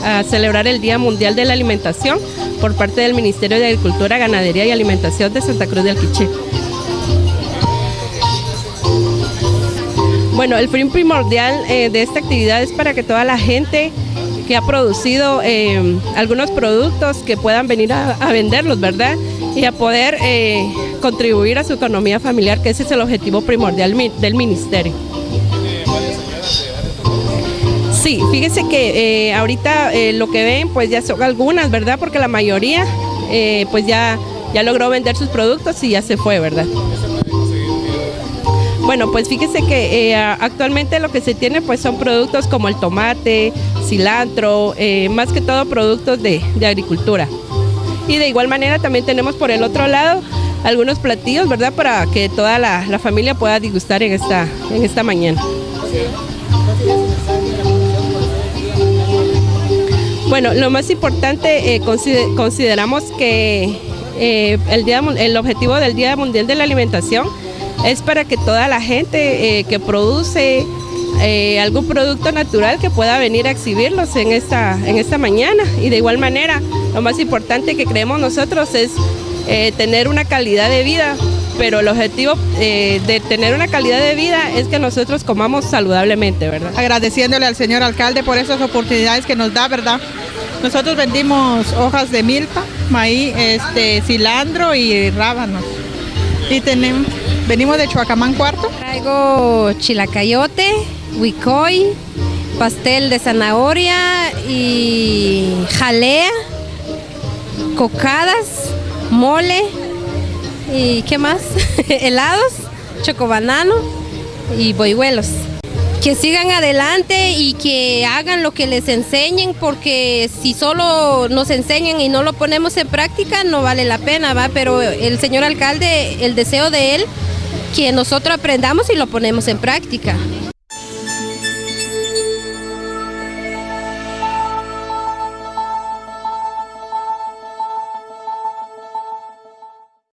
a celebrar el Día Mundial de la Alimentación por parte del Ministerio de Agricultura, Ganadería y Alimentación de Santa Cruz del Quiché. Bueno, el fin primordial de esta actividad es para que toda la gente que ha producido algunos productos que puedan venir a venderlos, ¿verdad? Y a poder contribuir a su economía familiar, que ese es el objetivo primordial del ministerio. Sí, fíjese que ahorita lo que ven pues ya son algunas, ¿verdad? Porque la mayoría pues ya logró vender sus productos y ya se fue, ¿verdad? Bueno, pues fíjese que actualmente lo que se tiene pues son productos como el tomate, cilantro, más que todo productos de agricultura. Y de igual manera también tenemos por el otro lado algunos platillos, ¿verdad? Para que toda la familia pueda degustar en esta mañana. Bueno, lo más importante, consideramos que el objetivo del Día Mundial de la Alimentación es para que toda la gente que produce algún producto natural que pueda venir a exhibirlos en esta mañana. Y de igual manera, lo más importante que creemos nosotros es tener una calidad de vida, pero el objetivo de tener una calidad de vida es que nosotros comamos saludablemente, ¿verdad? Agradeciéndole al señor alcalde por esas oportunidades que nos da, ¿verdad? Nosotros vendimos hojas de milpa, maíz, cilantro y rábanos. Y venimos de Chuacamán Cuarto. Traigo chilacayote, huicoy, pastel de zanahoria y jalea, cocadas, mole y ¿qué más? Helados, chocobanano y boihuelos. Que sigan adelante y que hagan lo que les enseñen, porque si solo nos enseñan y no lo ponemos en práctica no vale la pena, ¿va? Pero el señor alcalde, el deseo de él, que nosotros aprendamos y lo ponemos en práctica.